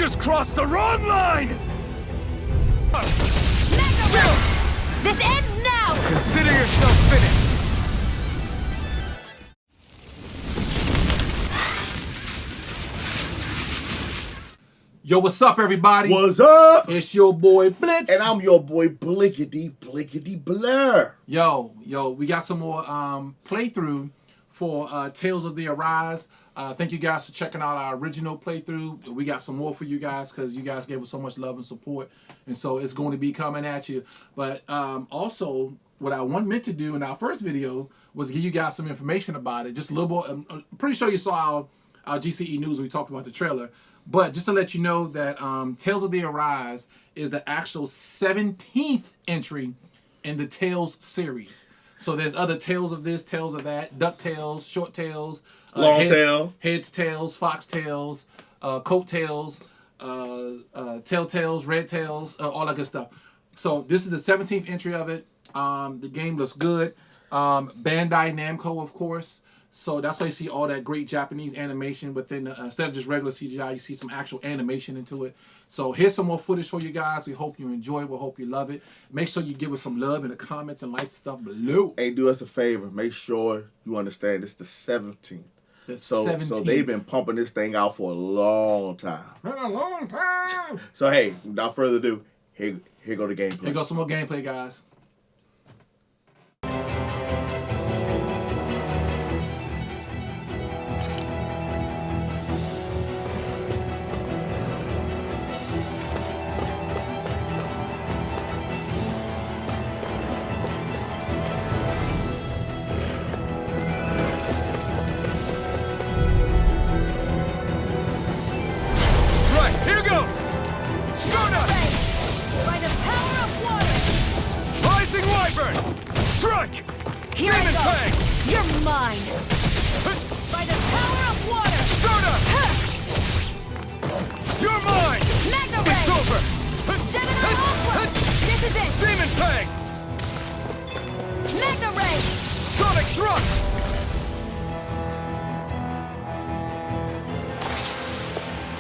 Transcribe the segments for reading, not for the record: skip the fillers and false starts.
just crossed the wrong line! This ends now! Consider yourself finished! Yo, what's up, everybody? What's up? It's your boy Blitz. And I'm your boy Blitz&Blurr. Yo, we got some more playthrough for Tales of the Arise. Thank you guys for checking out our original playthrough. We got some more for you guys because you guys gave us so much love and support. And so it's going to be coming at you. But also, what I meant to do in our first video was give you guys some information about it. Just a little bit. I'm pretty sure you saw our GCE news when we talked about the trailer. But just to let you know that Tales of the Arise is the actual 17th entry in the Tales series. So there's other Tales of this, Tales of that, Duck Tales, Short Tales, Long Tail, Heads Tales, Fox Tales, Coat Tales, Tail Tales, Red Tales, all that good stuff. So this is the 17th entry of it. The game looks good. Bandai Namco, of course. So that's why you see all that great Japanese animation within, instead of just regular CGI, you see some actual animation into it. So here's some more footage for you guys. We hope you enjoy it. We hope you love it. Make sure you give us some love in the comments and like stuff below. Hey, do us a favor. Make sure you understand it's the 17th. So they've been pumping this thing out for a long time. For a long time. So hey, without further ado, here go the gameplay. Here goes some more gameplay, guys.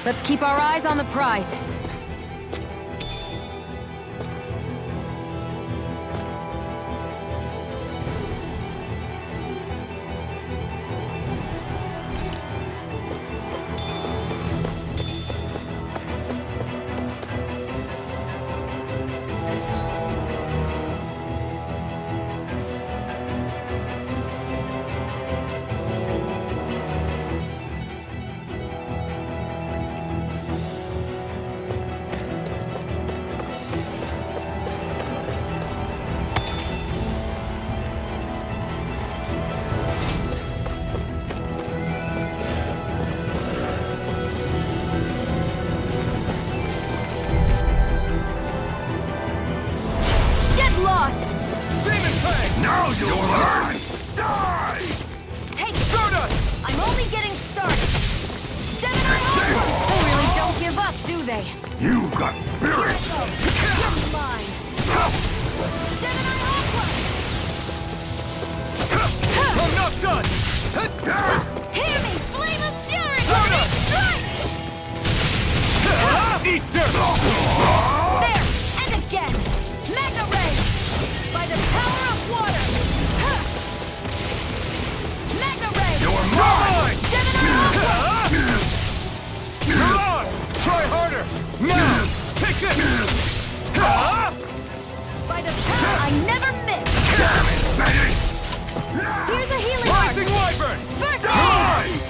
Let's keep our eyes on the prize. You got spirit! You're mine! I'm not done! Hear me! Flame of fury! Soda! Strike! Eat dirt! There! And again! Magna Ray! By the power of water! Magna Ray! You're mine! Gemini Aqua! You're on! Try harder! Now! Take this! By the power I never miss! Damn it, baby! Here's a healing Rising art! Wyvern! First Die! aid!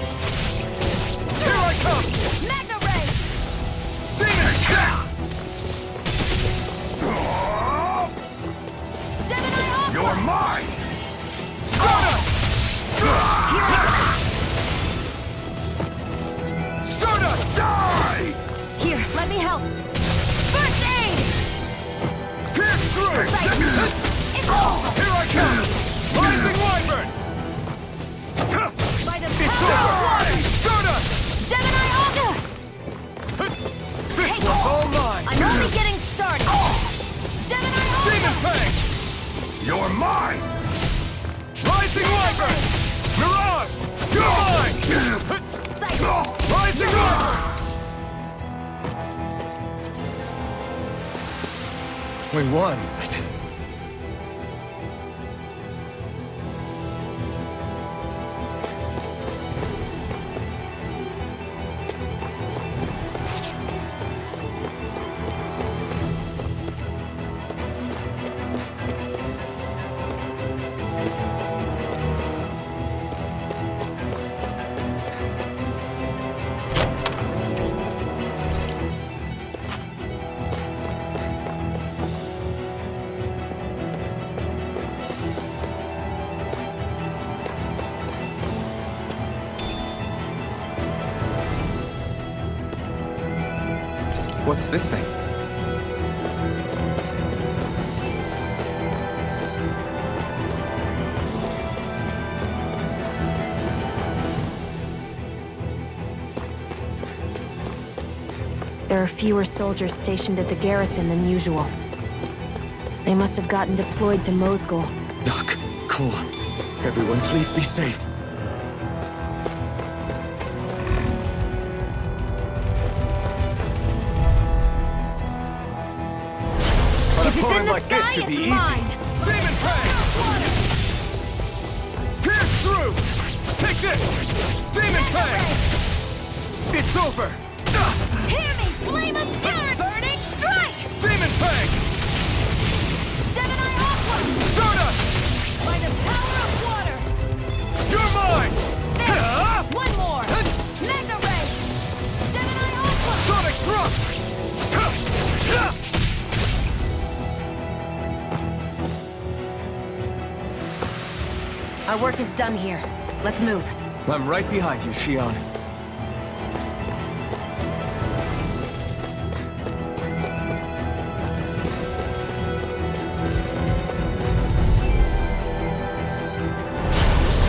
Here I come! Magna Ray! Demon! Gemini Aqua! You're mine! Soda! Soda! Die! Here, let me help! First aid! Pierce through! It's over! Here I come! Rising Wyvern! By the It's power of over! water! Soda! Gemini Aqua! This one's all mine! I'm only getting started! Gemini Aqua! Demon Fang! You're mine! Rising Wyvern! Mirage! You're mine! Sight! Rising Wyvern! We won. What's this thing? There are fewer soldiers stationed at the garrison than usual. They must have gotten deployed to Mosgul. Doc, Cole, everyone please be safe. If it's in the like this sky, should be it's easy. mine. Demon Fang! Pierce through! Take this! Demon Fang! It's over! Hear me! Flame of fury! Burning strike! Demon Fang! Gemini Aqua! Stardust! By the power of water! You're mine! There! One more! Mega Ray! Gemini Aqua! Sonic Thrust! Our work is done here. Let's move. I'm right behind you, Shion.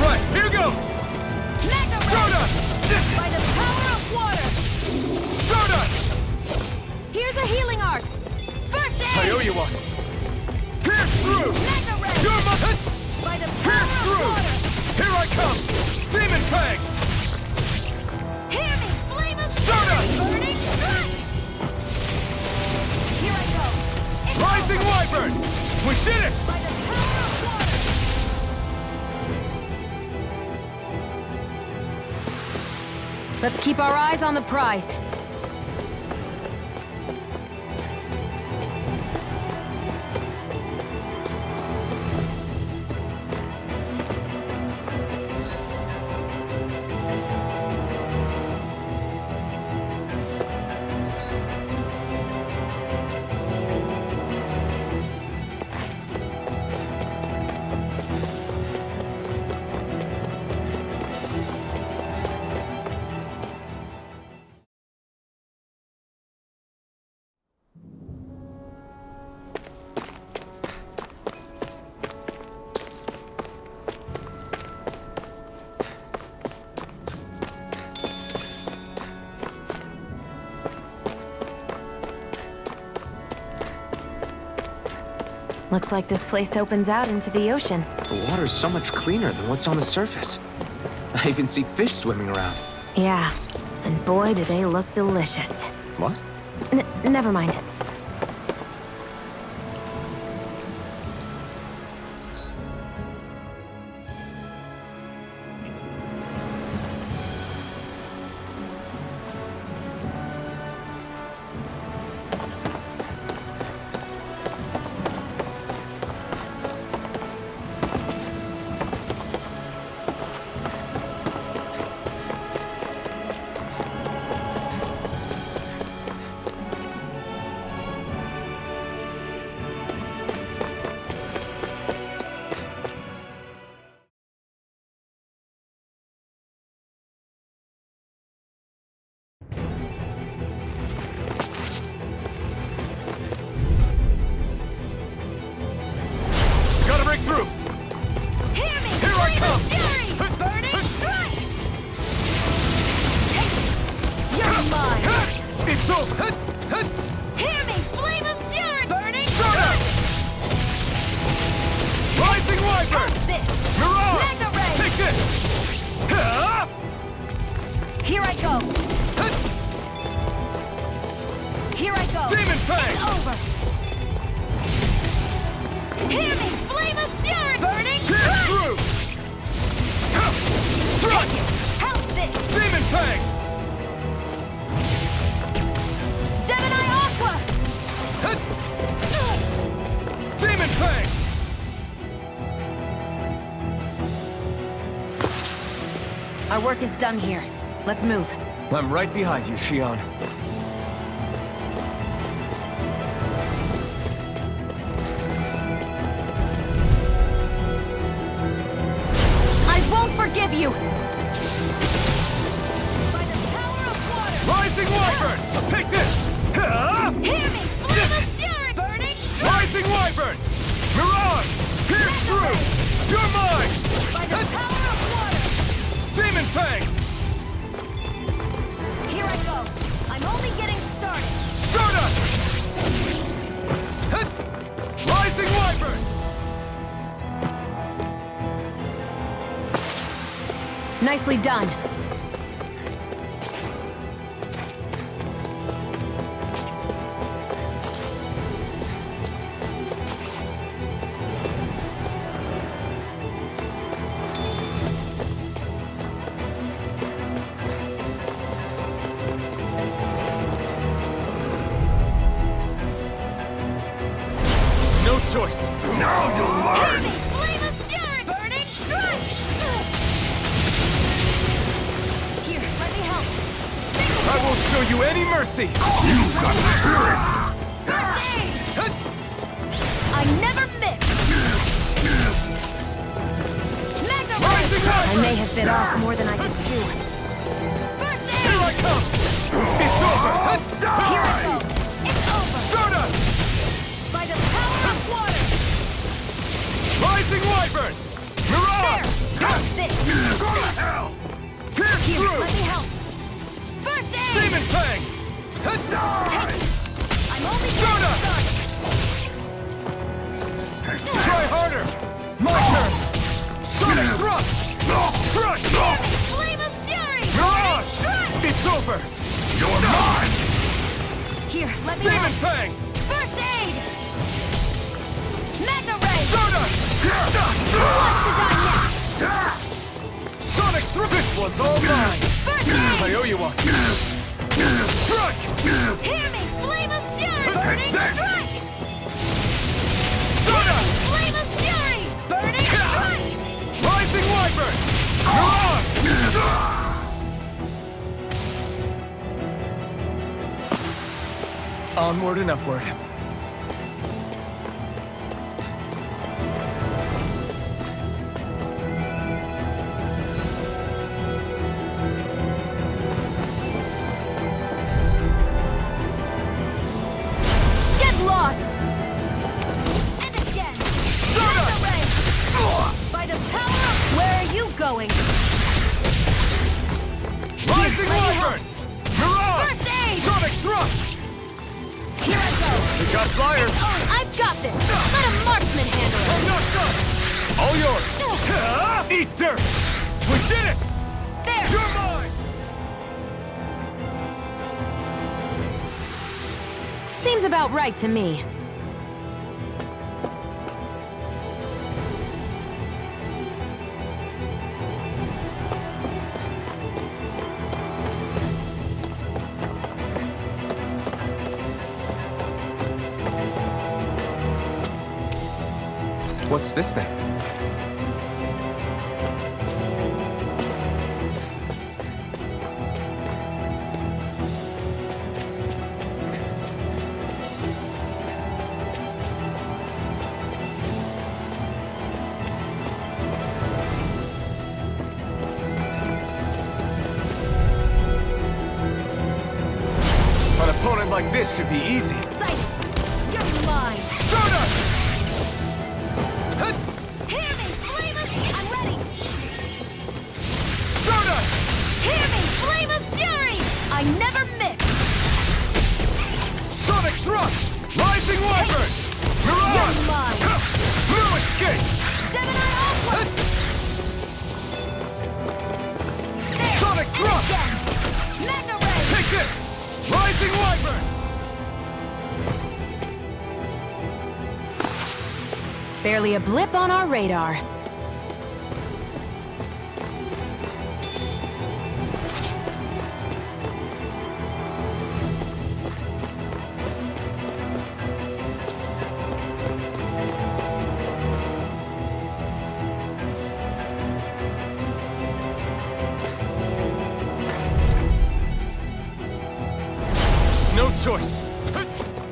Right, here goes! Mega Ray! Stardust! By the power of water! Stardust! Here's a healing arc! First aid! I owe you one. Pierce through! Mega Ray! You're my... By the Pierce power of through! water! Here I come! Demon Fang! Hear me! Flame of Stardust! fury! Burning strike! Here I go! It's Rising over. Wyvern! We did it! By the power of water! Let's keep our eyes on the prize. Looks like this place opens out into the ocean. The water's so much cleaner than what's on the surface. I even see fish swimming around. Yeah, and boy, do they look delicious. What? Never mind. Gotta break through! Hear me! Here I Flame of come! fury! Burning strike! Take it! You're mine! It's over! Hear me! Flame of fury! Burning Stardust! strike! Rising Wyvern! This! Mirage! Mega Ray! Take this! Here I go! Here I go! Demon Fang! It's over! Fang! Gemini Aqua! Demon Fang! Our work is done here. Let's move. I'm right behind you, Shion. I won't forgive you! Rising Wyvern! Take this! Hear me! Flame of fury! Burning strike! Rising Wyvern! Mirage! Pierce through! You're mine! By the power of water! Demon Fang! Here I go! I'm only getting started! Stardust! Rising Wyvern! Nicely done. No choice! Now you'll learn! Flame of fury! Burning strike! Here, let me help. I won't show you any mercy! You've got the spirit! First aid! I never miss! Mega Rising Ray! I Wyvern! may have bit off more than I could chew. First aid! Here I come! It's over! Here I go! It's over! Stardust! By the power of water! Rising Wyvern! There! Mirage! How's this? Pierce Here, through! let me help. First aid! Demon Fang! Take it! I'm only Soda! getting started! Try harder! My turn! Sonic Thrust! Strike! Flame of fury! Mirage! Strike! It's over! You're mine! Here, let me Demon help. Fang! First aid! Mega Ray! Soda! What's to die next? Sonic Thrust! This one's all mine! First I aid! owe you one! Strike! Hear me! Flame of fury! Burning strike! Soda! Flame of fury! Burning strike! Rising Wyvern! Mirage! Onward and upward. Get lost! And again! Mega Ray! By the power of... Where are you going? Rising let me Wyvern! Mirage! First aid! Sonic Thrust! Here I go! We got flyers! I've got this! Let a marksman handle it! I'm not done! All yours! Eat dirt! We did it! There! You're mine! Seems about right to me. What's this thing? An opponent like this should be easy. Excited! You're mine! Soda! Hear me! Flame of... I'm ready! Soda! Hear me! Flame of fury! I never miss! Sonic Thrust! Rising Wyvern! Mirage! You're mine! No escape! Gemini Aqua! There! Sonic And Thrust! again! Mega Ray! Take this! Rising Wyvern! Barely a blip on our radar. choice.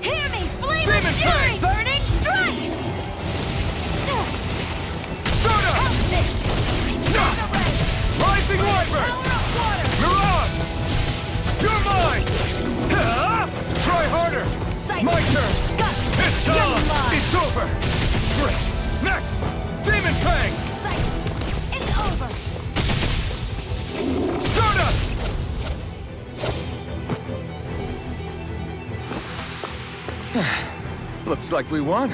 Hear me, flame Demon of fury! Fang! Burning strike! Soda! Help this! Mega ray! Rising Wyvern! Power of water! Mirage! You're mine! Try harder! Sight. My turn! Gut! It's You're on! mine. It's over! Great! Next! Demon Fang! Sight. It's over! Soda! Looks like we won.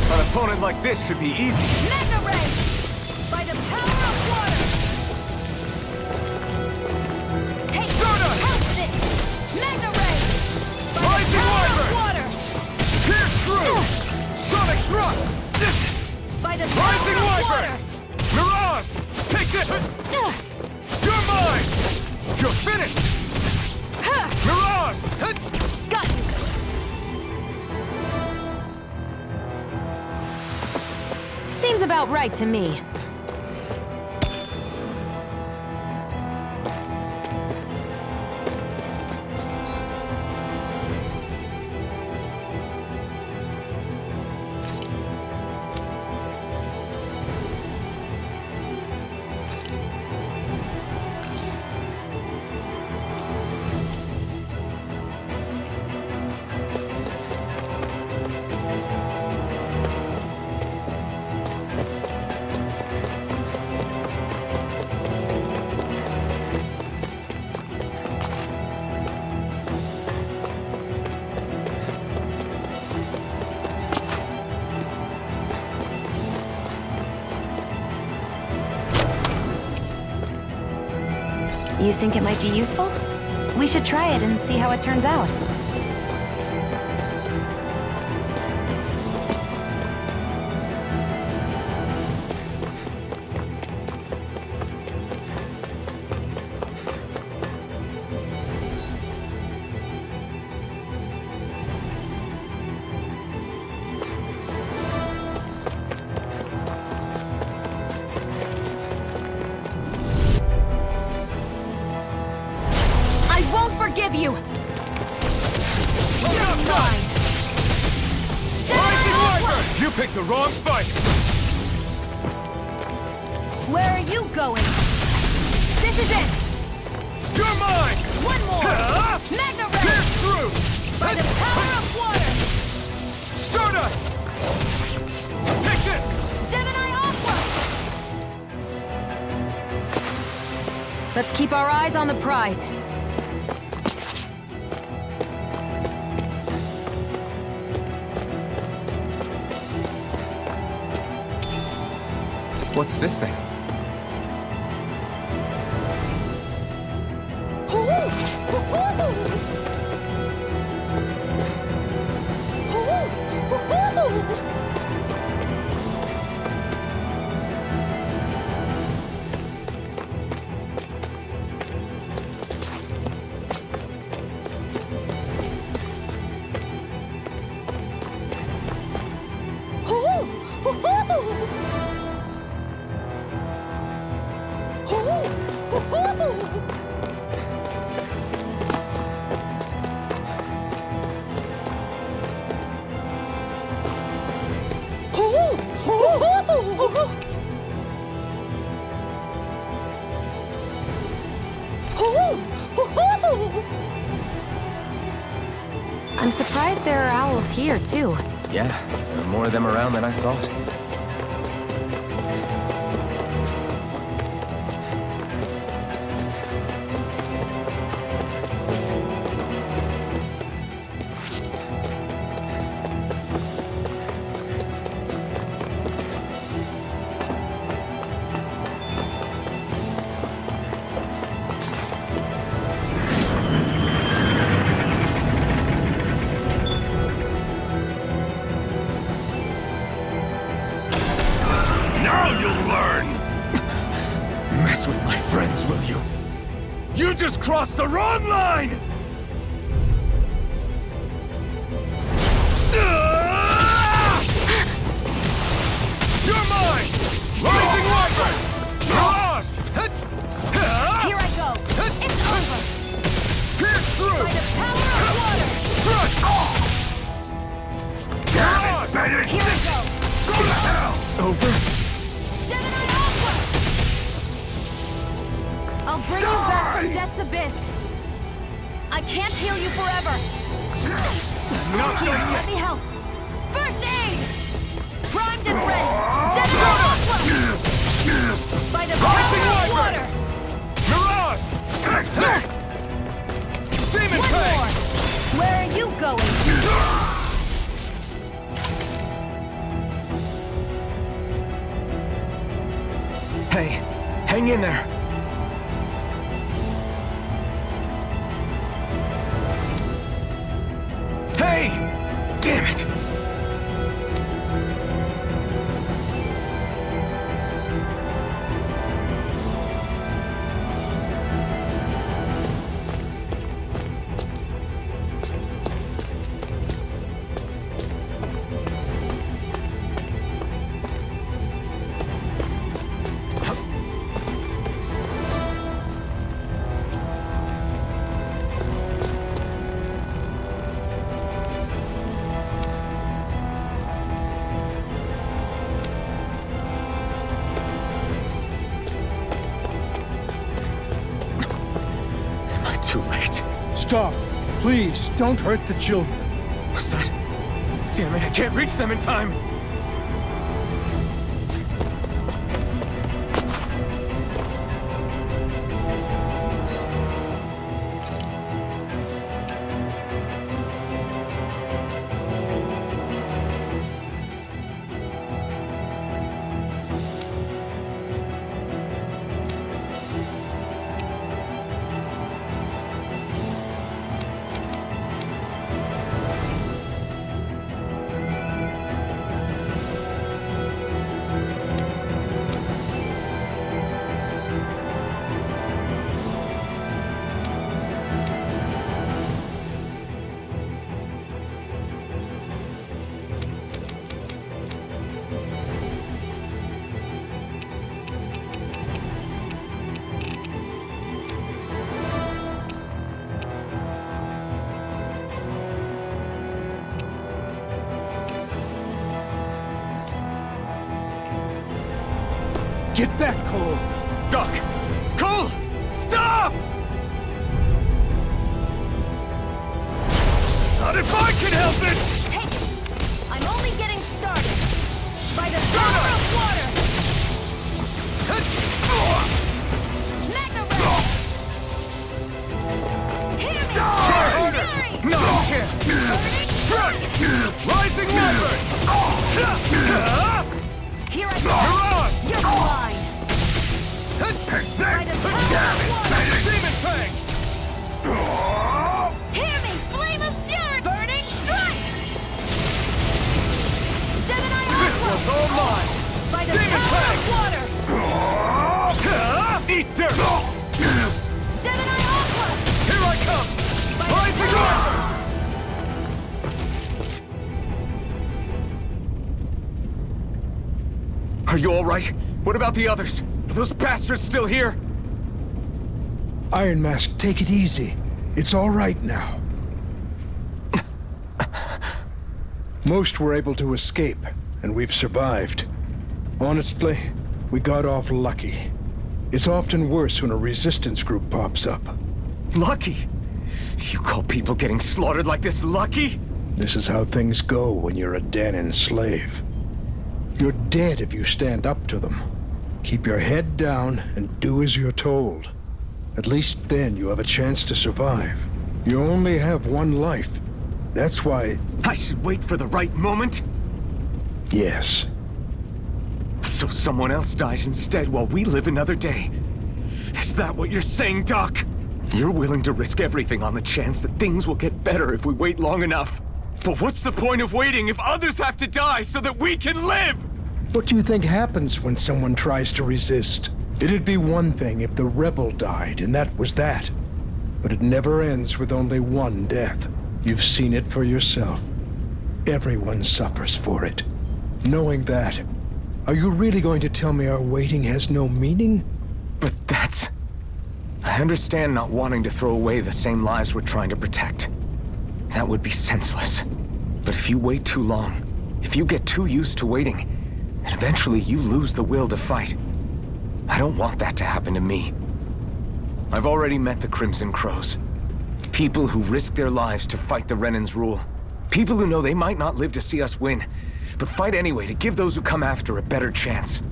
An opponent like this should be easy. Mega ray! By the power of water! Take Soda! Help this! Mega ray! By Rising the power Wyvern! of water! Pierce through! Sonic thrust! By the Rising power of Wyvern! water! Mirage! Take this! You're mine! You're finished! Mirage! Got you! Seems about right to me. You think it might be useful? We should try it and see how it turns out. I won't forgive you! You're mine! Rising Wyvern! You picked the wrong fight! Where are you going? This is it! You're mine! One more! Magna Ray! Pierce through! By the power of water! Stardust! Take this! Gemini Aqua! Let's keep our eyes on the prize. What's this thing? I'm surprised there are owls here, too. Yeah, there are more of them around than I thought. Now you'll learn! Mess with my friends, will you? You just crossed the wrong line! You're mine! Rising Wyvern! Mirage! Here I go. It's over. Pierce through! By the power of water. Strike! Mirage! Here I go. Go to hell! Over? Gemini Aqua. I'll bring you back from Death's Abyss. I can't heal you forever. Not Here, done let yet! me help. First aid. Primed and ready. Gemini Aqua. By the power of water. Mirage! Demon One Fang! more. Where are you going? Hey, hang in there. Hey! Damn it! Too late. Stop. Please, don't hurt the children. What's that? Damn it, I can't reach them in time! Get back, Cole. Doc! Cole! Stop! Not if I can help it! Take it. I'm only getting started. By the power of water. Magna Ray. Hear me. Fury. No, you can't! Burning. Strike! Rising Wyvern! Here I go. Mirage! You're blind. By the power of water. Demon Fang! Hear me. Flame of fury. Burning strike. Gemini Aqua. was all mine! By the Demon power Fang. of water. Eat dirt! Gemini Aqua. Here I come! By Rising the power. Wyvern! Are you all right? What about the others? Are those bastards still here? Iron Mask, take it easy. It's all right now. Most were able to escape, and we've survived. Honestly, we got off lucky. It's often worse when a resistance group pops up. Lucky? You call people getting slaughtered like this lucky? This is how things go when you're a Danon slave. You're dead if you stand up to them. Keep your head down and do as you're told. At least then you have a chance to survive. You only have one life. That's why, I should wait for the right moment? yes. So someone else dies instead while we live another day. Is that what you're saying, Doc? You're willing to risk everything on the chance that things will get better if we wait long enough. But what's the point of waiting if others have to die so that we can live? What do you think happens when someone tries to resist? It'd be one thing if the rebel died, and that was that. But it never ends with only one death. You've seen it for yourself. Everyone suffers for it. Knowing that, are you really going to tell me our waiting has no meaning? But that's... I understand not wanting to throw away the same lives we're trying to protect. That would be senseless. But if you wait too long, if you get too used to waiting, then eventually you lose the will to fight. I don't want that to happen to me. I've already met the Crimson Crows. People who risk their lives to fight the Renan's rule. People who know they might not live to see us win, but fight anyway to give those who come after a better chance.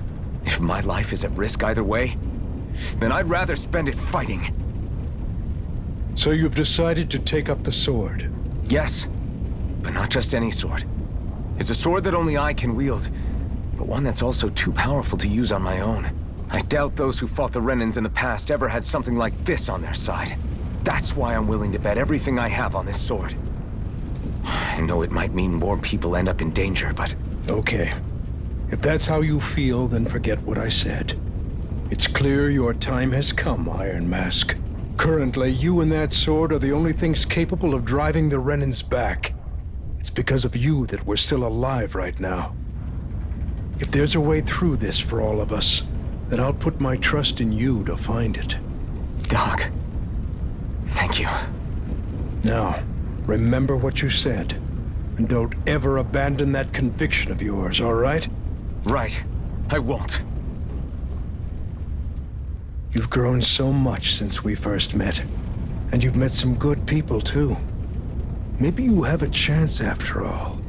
If my life is at risk either way, then I'd rather spend it fighting. So you've decided to take up the sword? Yes, but not just any sword. It's a sword that only I can wield, but one that's also too powerful to use on my own. I doubt those who fought the Renans in the past ever had something like this on their side. That's why I'm willing to bet everything I have on this sword. I know it might mean more people end up in danger, but... Okay. If that's how you feel, then forget what I said. It's clear your time has come, Iron Mask. Currently, you and that sword are the only things capable of driving the Renans back. It's because of you that we're still alive right now. If there's a way through this for all of us, then I'll put my trust in you to find it. Doc, thank you. Now, remember what you said, and don't ever abandon that conviction of yours, all right? Right. I won't. You've grown so much since we first met, and you've met some good people, too. Maybe you have a chance after all.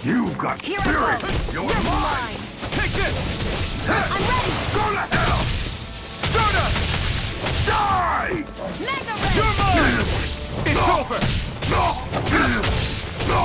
You've got Here I spirit! go. You're You're mine! mine. Take this! I'm ready. Go to hell! Stardust! Die! Mega Ray. You're mine! It's over! No! No!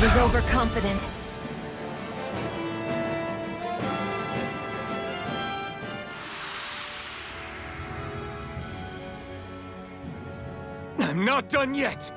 was overconfident. I'm not done yet!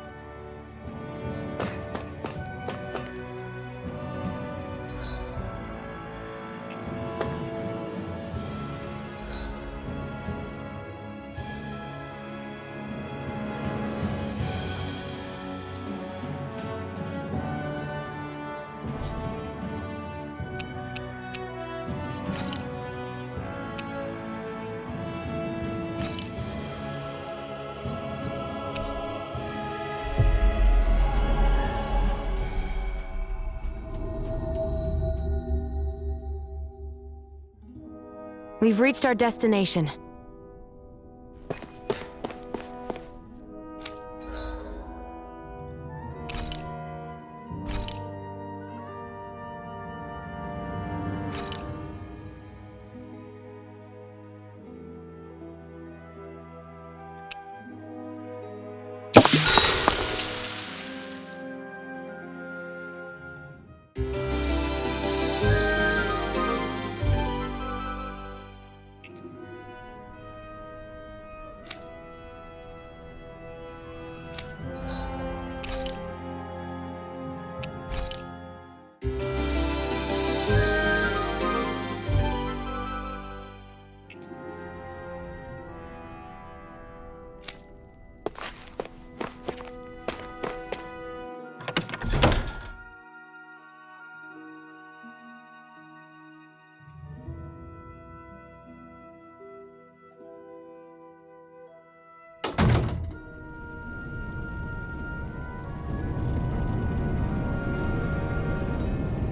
We've reached our destination.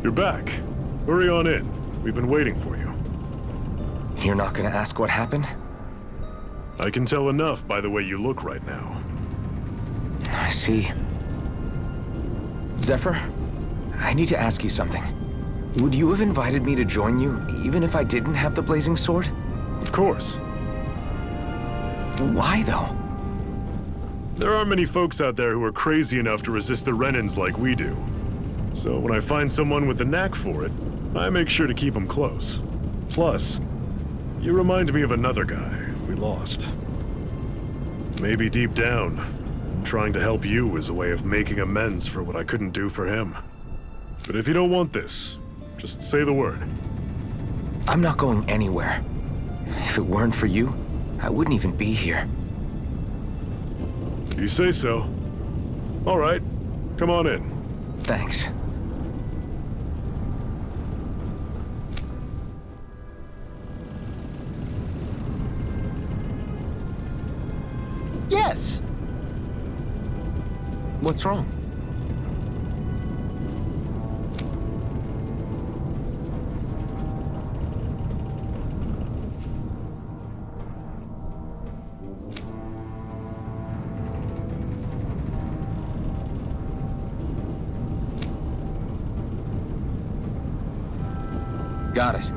You're back. Hurry on in. We've been waiting for you. You're not gonna ask what happened? I can tell enough by the way you look right now. I see. Zephyr, I need to ask you something. Would you have invited me to join you, even if I didn't have the blazing sword? Of course. Why, though? There aren't many folks out there who are crazy enough to resist the Renans like we do. So when I find someone with the knack for it, I make sure to keep them close. Plus, you remind me of another guy we lost. Maybe deep down, trying to help you is a way of making amends for what I couldn't do for him. But if you don't want this, just say the word. I'm not going anywhere. If it weren't for you, I wouldn't even be here. If you say so. All right, come on in. Thanks. Yes! What's wrong? Got it.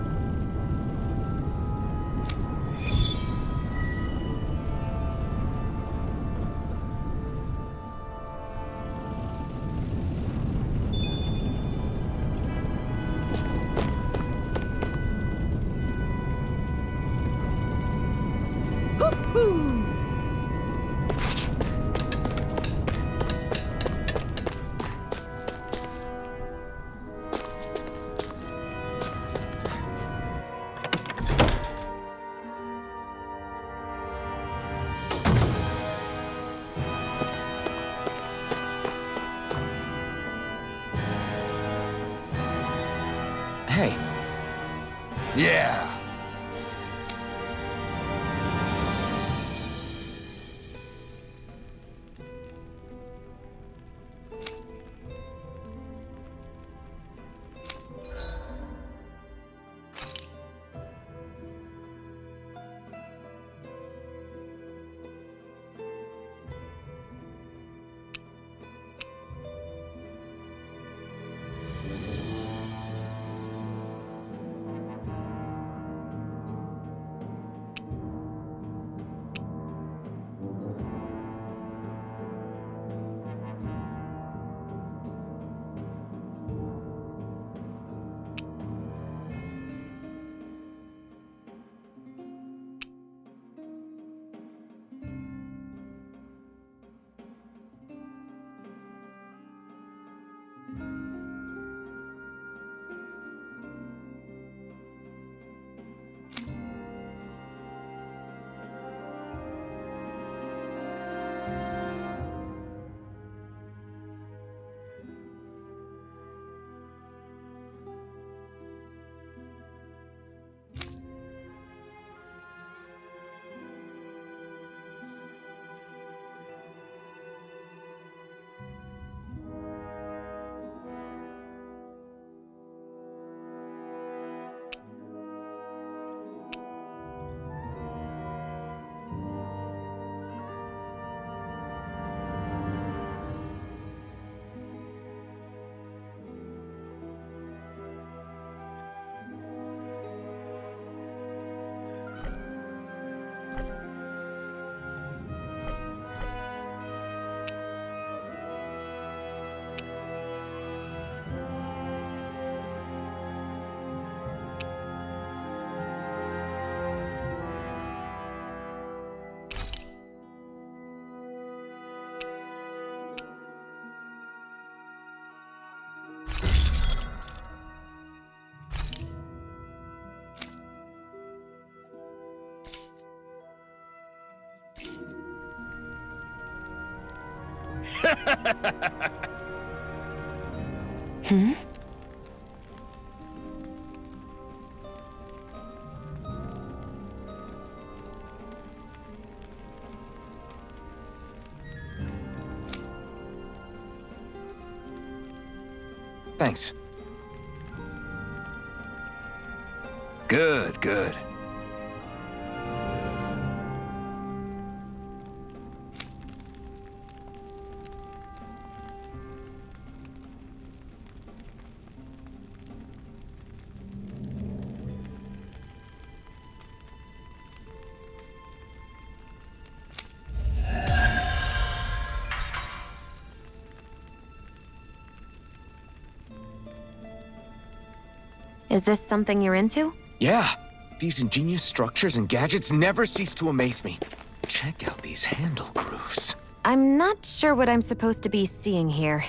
Hey. Yeah! Hmm? Thanks. Good, good. Is this something you're into? Yeah, these ingenious structures and gadgets never cease to amaze me. Check out these handle grooves. I'm not sure what I'm supposed to be seeing here.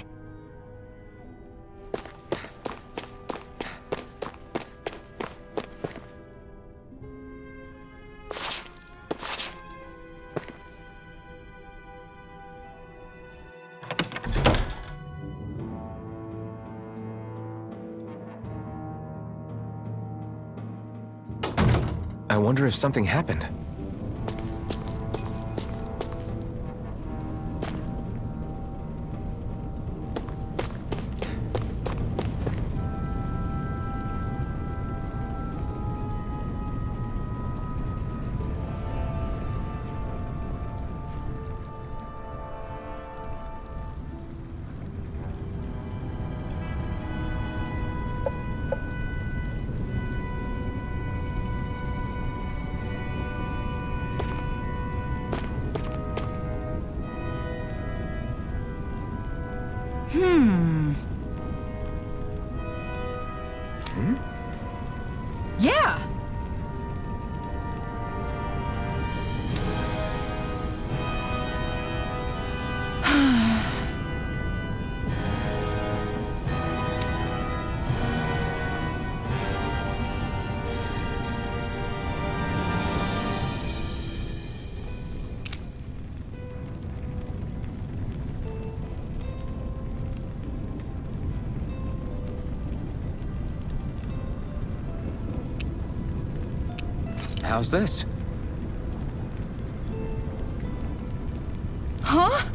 I wonder if something happened. Yeah! How's this? Huh?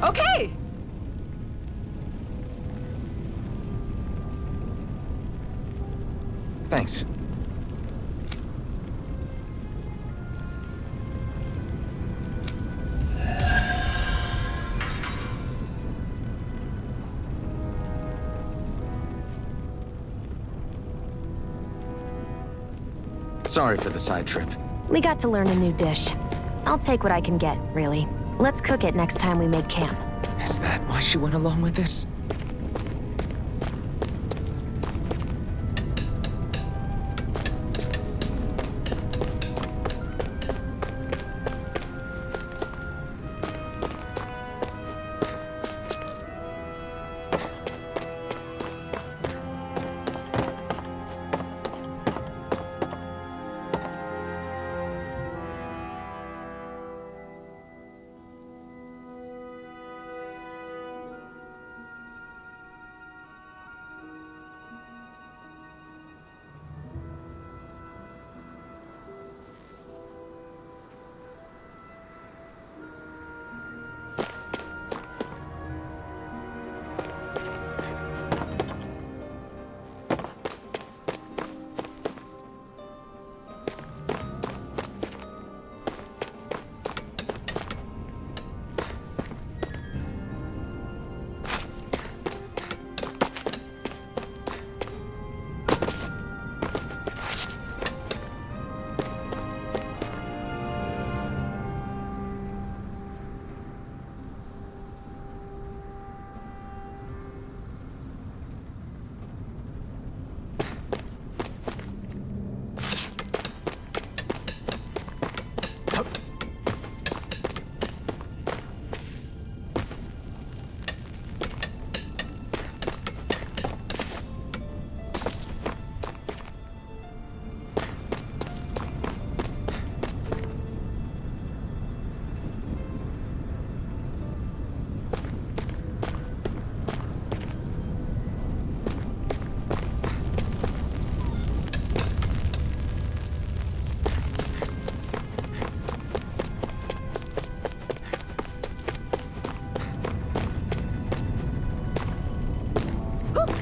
Okay! Thanks. Sorry for the side trip. We got to learn a new dish. I'll take what I can get, really. Let's cook it next time we make camp. Is that why she went along with this?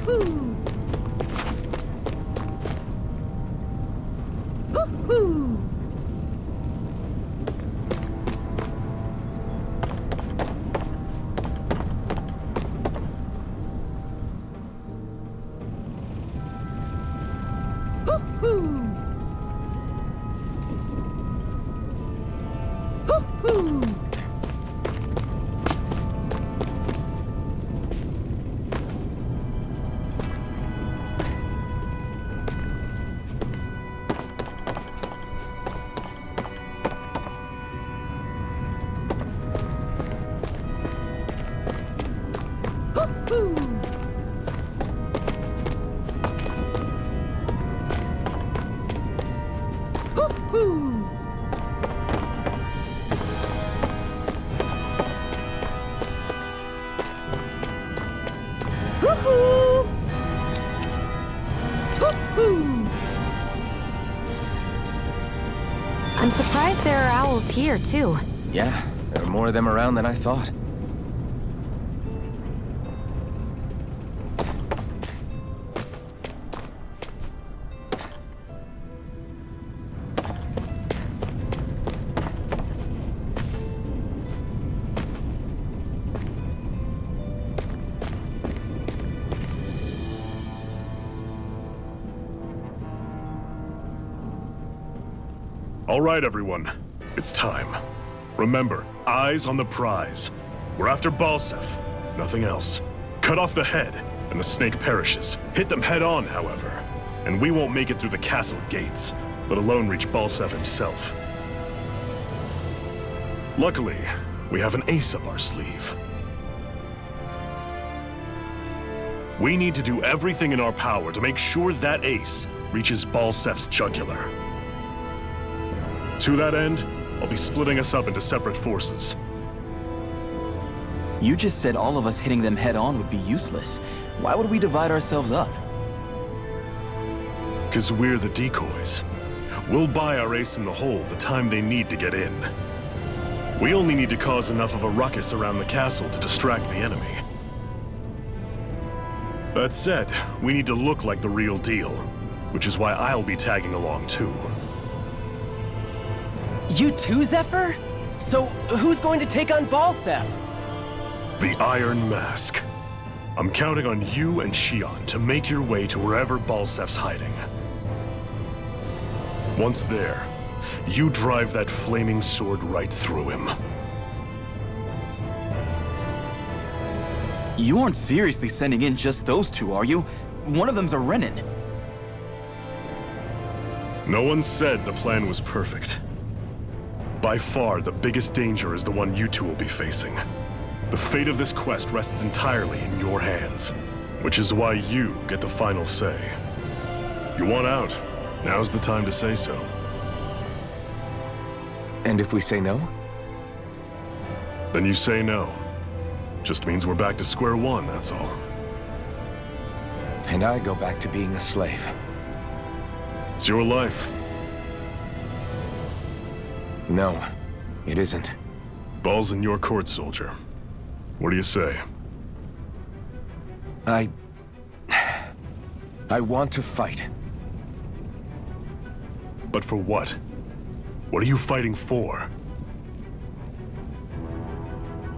Woohoo! Woohoo! I'm surprised there are owls here, too. Yeah, there are more of them around than I thought. All right, everyone. It's time. Remember, eyes on the prize. We're after Balsef, nothing else. Cut off the head, and the snake perishes. Hit them head on, however. And we won't make it through the castle gates, let alone reach Balsef himself. Luckily, we have an ace up our sleeve. We need to do everything in our power to make sure that ace reaches Balsef's jugular. To that end, I'll be splitting us up into separate forces. You just said all of us hitting them head-on would be useless. Why would we divide ourselves up? 'Cause we're the decoys. We'll buy our ace in the hole the time they need to get in. We only need to cause enough of a ruckus around the castle to distract the enemy. That said, we need to look like the real deal, which is why I'll be tagging along too. You too, Zephyr? So, who's going to take on Balsef? The Iron Mask. I'm counting on you and Shion to make your way to wherever Balsef's hiding. Once there, you drive that flaming sword right through him. You aren't seriously sending in just those two, are you? One of them's a Renin. No one said the plan was perfect. By far, the biggest danger is the one you two will be facing. The fate of this quest rests entirely in your hands, which is why you get the final say. You want out, now's the time to say so. And if we say no? Then you say no. Just means we're back to square one, that's all. And I go back to being a slave. It's your life. No, it isn't. Ball's in your court, soldier. What do you say? I want to fight. But for what? What are you fighting for?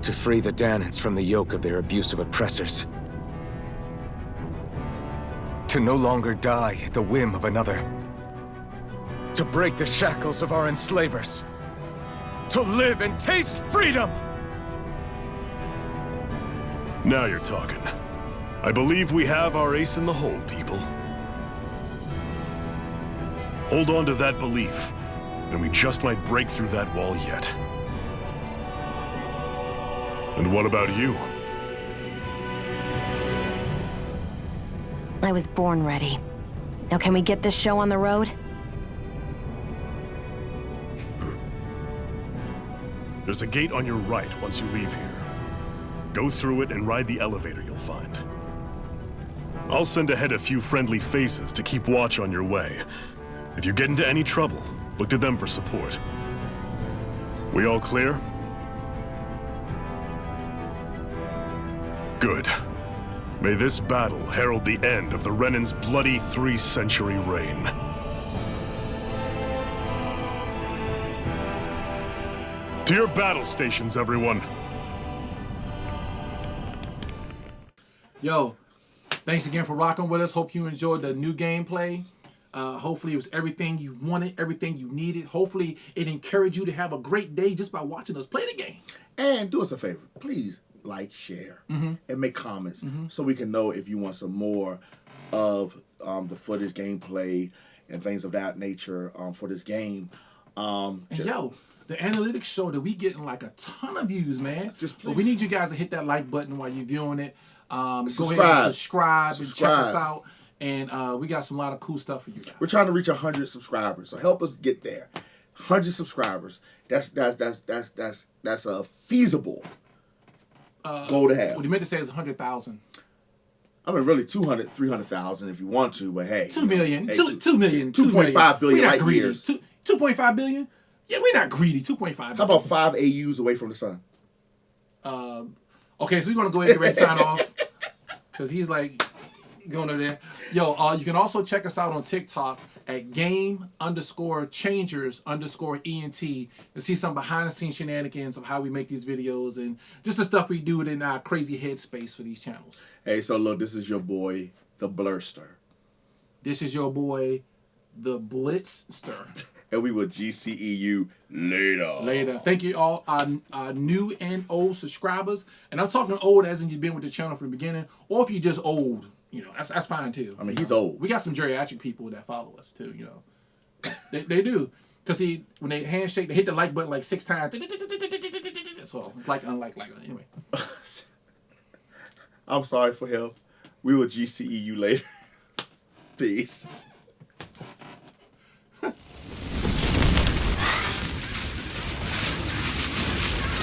To free the Danans from the yoke of their abusive oppressors. To no longer die at the whim of another. To break the shackles of our enslavers. To live and taste freedom! Now you're talking. I believe we have our ace in the hole, people. Hold on to that belief, and we just might break through that wall yet. And what about you? I was born ready. Now can we get this show on the road? There's a gate on your right once you leave here. Go through it and ride the elevator you'll find. I'll send ahead a few friendly faces to keep watch on your way. If you get into any trouble, look to them for support. We all clear? Good. May this battle herald the end of the Renan's bloody 3-century reign. To your battle stations, everyone. Yo, thanks again for rocking with us. Hope you enjoyed the new gameplay. Hopefully it was everything you wanted, everything you needed. Hopefully it encouraged you to have a great day just by watching us play the game. And do us a favor, please like, share, and make comments so we can know if you want some more of the footage, gameplay, and things of that nature for this game. And yo, the analytics show that we getting like a ton of views, man. But we need you guys to hit that like button while you're viewing it. Go ahead and subscribe and check us out. And we got some lot of cool stuff for you guys. We're trying to reach 100 subscribers, so help us get there. 100 subscribers. That's a feasible goal to have. What you meant to say is 100,000. I mean, really 200, 300,000 if you want to, but hey. 2 million. Hey, 2 million. 2.5 billion light years. 2.5 billion? Yeah, we're not greedy. 2.5 billion. How about 5 AUs away from the sun? Okay, so we're going to go ahead and get ready to sign off. Because he's like going over there. Yo, you can also check us out on TikTok at game_changers_ENT to see some behind the scenes shenanigans of how we make these videos and just the stuff we do in our crazy headspace for these channels. Hey, so look, this is your boy, the Blurster. This is your boy, the Blitz&Blurr. And we will GCE you later. Thank you all, our new and old subscribers. And I'm talking old as in you've been with the channel from the beginning, or if you're just old, you know, that's fine too. I mean, he's old. We got some geriatric people that follow us too, you know. They do. Because when they handshake, they hit the like button like 6 times. So it's like unlike. Anyway. I'm sorry for him. We will GCE you later. Peace.